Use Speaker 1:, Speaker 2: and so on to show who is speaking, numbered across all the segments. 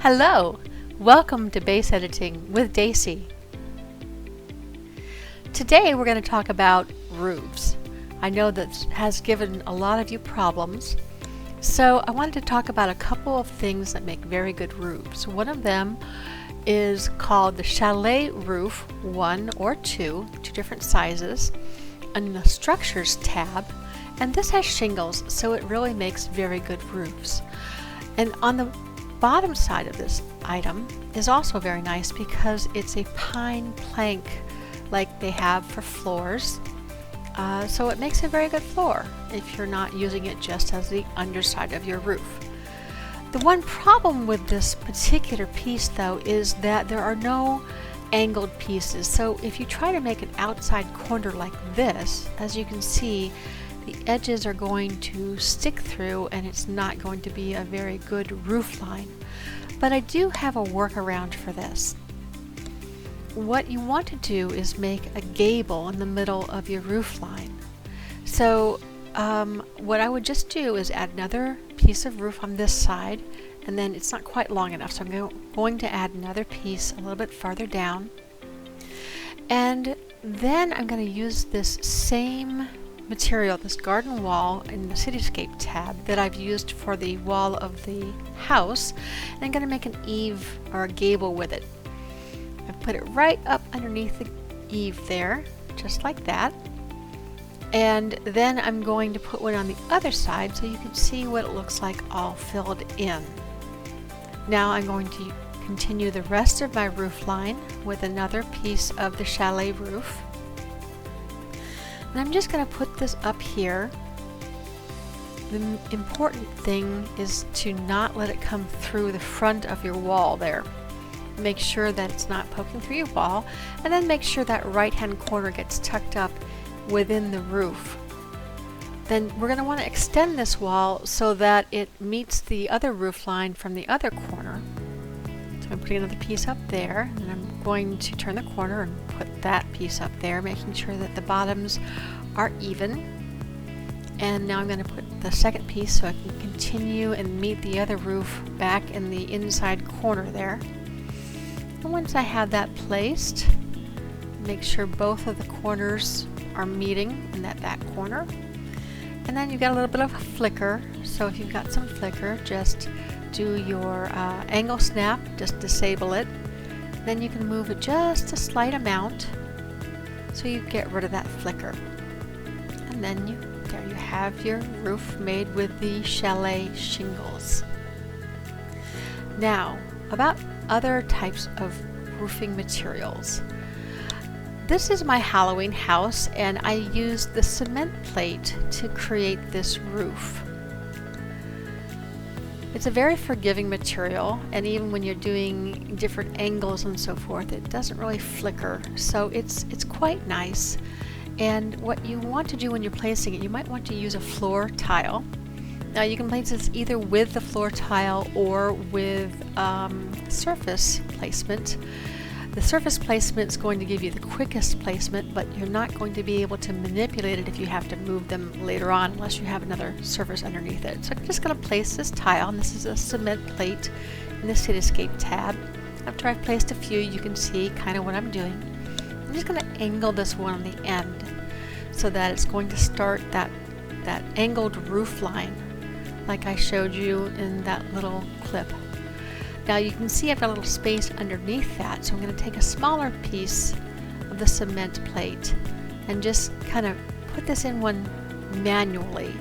Speaker 1: Hello! Welcome to Base Editing with Daisy. Today we're going to talk about roofs. I know that has given a lot of you problems, so I wanted to talk about a couple of things that make very good roofs. One of them is called the Chalet Roof 1 or 2 different sizes, in the Structures tab, and this has shingles, so it really makes very good roofs. And on the bottom side of this item is also very nice because it's a pine plank like they have for floors. So it makes a very good floor if you're not using it just as the underside of your roof. The one problem with this particular piece though is that there are no angled pieces. So if you try to make an outside corner like this, as you can see, the edges are going to stick through and it's not going to be a very good roof line. But I do have a workaround for this. What you want to do is make a gable in the middle of your roof line. So what I would just do is add another piece of roof on this side, and then it's not quite long enough, so I'm going to add another piece a little bit farther down. And then I'm going to use this same material, this garden wall in the Cityscape tab that I've used for the wall of the house, and I'm going to make an eave or a gable with it. I put it right up underneath the eave there, just like that. And then I'm going to put one on the other side so you can see what it looks like all filled in. Now I'm going to continue the rest of my roof line with another piece of the Chalet Roof. And I'm just going to put this up here. The important thing is to not let it come through the front of your wall there. Make sure that it's not poking through your wall, and then make sure that right hand corner gets tucked up within the roof. Then we're going to want to extend this wall so that it meets the other roof line from the other corner. So I'm putting another piece up there, and I'm going to turn the corner and put that piece up there, making sure that the bottoms are even. And now I'm going to put the second piece so I can continue and meet the other roof back in the inside corner there. And once I have that placed, make sure both of the corners are meeting in that corner. And then you've got a little bit of flicker, so if you've got some flicker, just do your angle snap, just disable it. Then you can move it just a slight amount so you get rid of that flicker. And then there you have your roof made with the chalet shingles. Now, about other types of roofing materials. This is my Halloween house, and I used the cement plate to create this roof. It's a very forgiving material, and even when you're doing different angles and so forth, it doesn't really flicker, so it's quite nice. And what you want to do when you're placing it, you might want to use a floor tile. Now you can place this either with the floor tile or with surface placement. The surface placement is going to give you the quickest placement, but you're not going to be able to manipulate it if you have to move them later on unless you have another surface underneath it. So I'm just going to place this tile, and this is a cement plate in the Cityscape tab. After I've placed a few, you can see kind of what I'm doing. I'm just going to angle this one on the end so that it's going to start that angled roof line like I showed you in that little clip. Now you can see I've got a little space underneath that, so I'm going to take a smaller piece of the cement plate and just kind of put this in one manually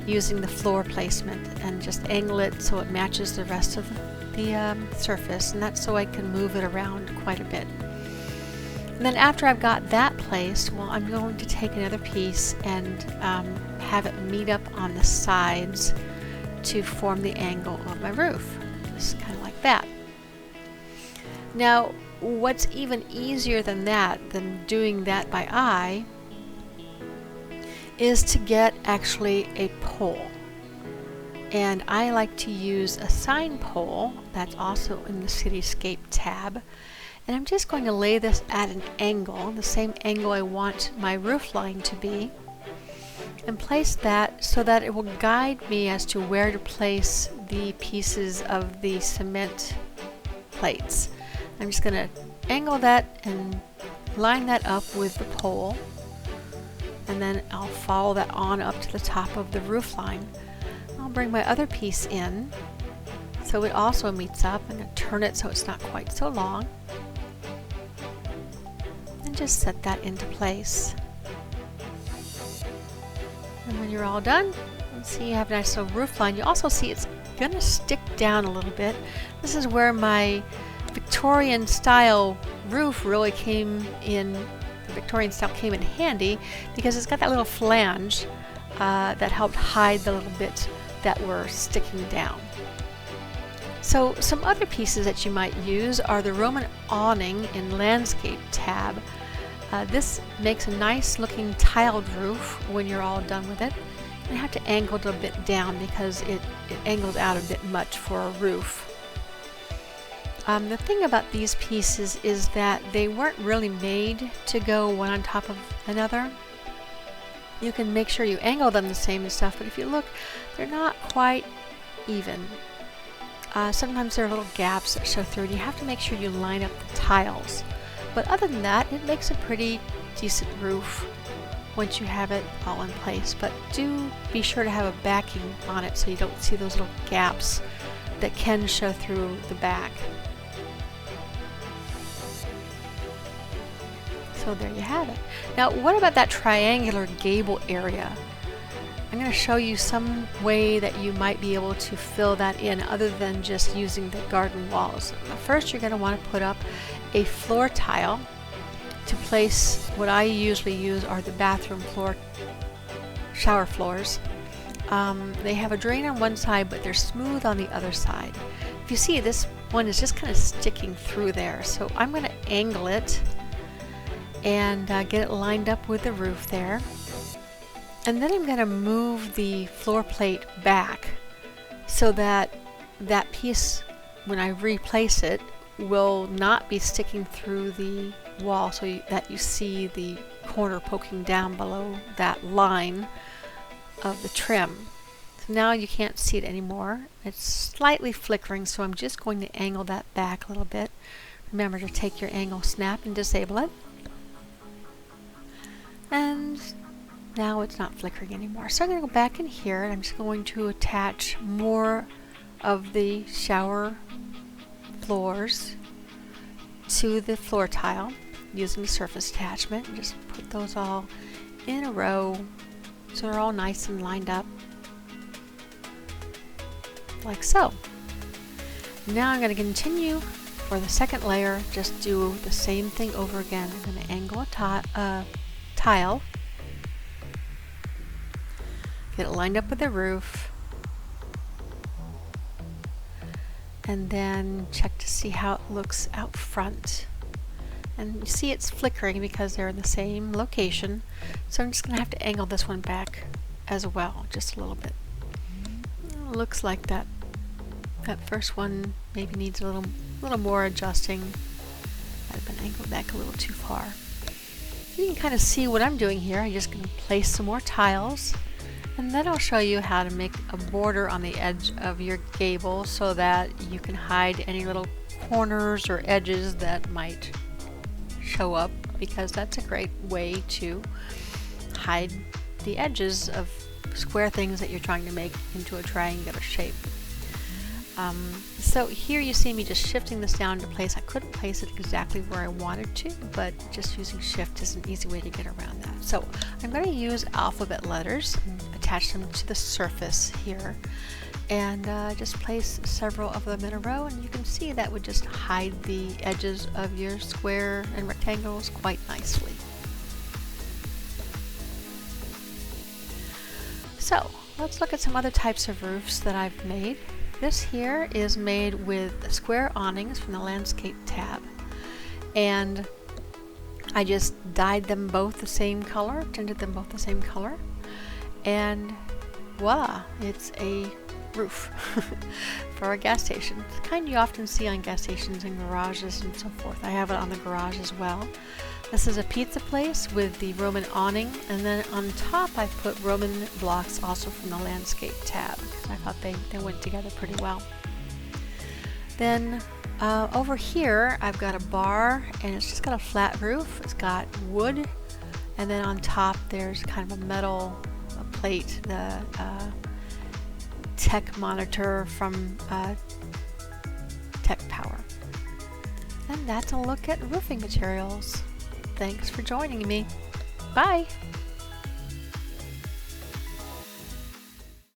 Speaker 1: using the floor placement and just angle it so it matches the rest of the surface, and that's so I can move it around quite a bit. And then after I've got that placed, well, I'm going to take another piece and have it meet up on the sides to form the angle of my roof. Just kind of like that. Now, what's even easier than that, than doing that by eye, is to get actually a pole. And I like to use a sign pole that's also in the Cityscape tab. And I'm just going to lay this at an angle, the same angle I want my roof line to be, and place that so that it will guide me as to where to place the pieces of the cement plates. I'm just going to angle that and line that up with the pole, and then I'll follow that on up to the top of the roof line. I'll bring my other piece in so it also meets up, and turn it so it's not quite so long, and just set that into place. And when you're all done, you see you have a nice little roof line. You also see it's going to stick down a little bit. This is where my Victorian style roof really came in. The Victorian style came in handy because it's got that little flange that helped hide the little bits that were sticking down. So some other pieces that you might use are the Roman awning in landscape tab. This makes a nice looking tiled roof when you're all done with it. You have to angle it a bit down because it angles out a bit much for a roof. The thing about these pieces is that they weren't really made to go one on top of another. You can make sure you angle them the same and stuff, but if you look, they're not quite even. Sometimes there are little gaps that show through, and you have to make sure you line up the tiles. But other than that, it makes a pretty decent roof once you have it all in place. But do be sure to have a backing on it so you don't see those little gaps that can show through the back. So there you have it. Now, what about that triangular gable area? I'm going to show you some way that you might be able to fill that in other than just using the garden walls. First, you're going to want to put up a floor tile to place. What I usually use are the bathroom floor, shower floors. They have a drain on one side, but they're smooth on the other side. If you see, this one is just kind of sticking through there. So I'm going to angle it and get it lined up with the roof there. And then I'm going to move the floor plate back so that that piece, when I replace it, will not be sticking through the wall so that you see the corner poking down below that line of the trim. So now you can't see it anymore. It's slightly flickering, so I'm just going to angle that back a little bit. Remember to take your angle snap and disable it. And now it's not flickering anymore. So I'm going to go back in here, and I'm just going to attach more of the shower floors to the floor tile using the surface attachment, and just put those all in a row so they're all nice and lined up like so. Now I'm going to continue for the second layer, just do the same thing over again. I'm going to angle a tile, get it lined up with the roof, and then check to see how it looks out front. And you see it's flickering because they're in the same location, so I'm just going to have to angle this one back as well, just a little bit. It looks like that first one maybe needs a little more adjusting. I've been angled back a little too far. You can kind of see what I'm doing here. I'm just going to place some more tiles, and then I'll show you how to make a border on the edge of your gable so that you can hide any little corners or edges that might show up, because that's a great way to hide the edges of square things that you're trying to make into a triangular shape. So here you see me just shifting this down into place. I couldn't place it exactly where I wanted to, but just using shift is an easy way to get around that. So I'm going to use alphabet letters and attach them to the surface here, and just place several of them in a row, and you can see that would just hide the edges of your square and rectangles quite nicely. So let's look at some other types of roofs that I've made. This here is made with square awnings from the landscape tab, and I just dyed them both the same color, tinted them both the same color, and voila, it's a roof for a gas station. It's the kind you often see on gas stations and garages and so forth. I have it on the garage as well. This is a pizza place with the Roman awning, and then on top I put Roman blocks also from the landscape tab. I thought they went together pretty well. Then Over here I've got a bar, and it's just got a flat roof. It's got wood, and then on top there's kind of a metal plate, the tech monitor from Tech Power. And that's a look at roofing materials. Thanks for joining me. Bye!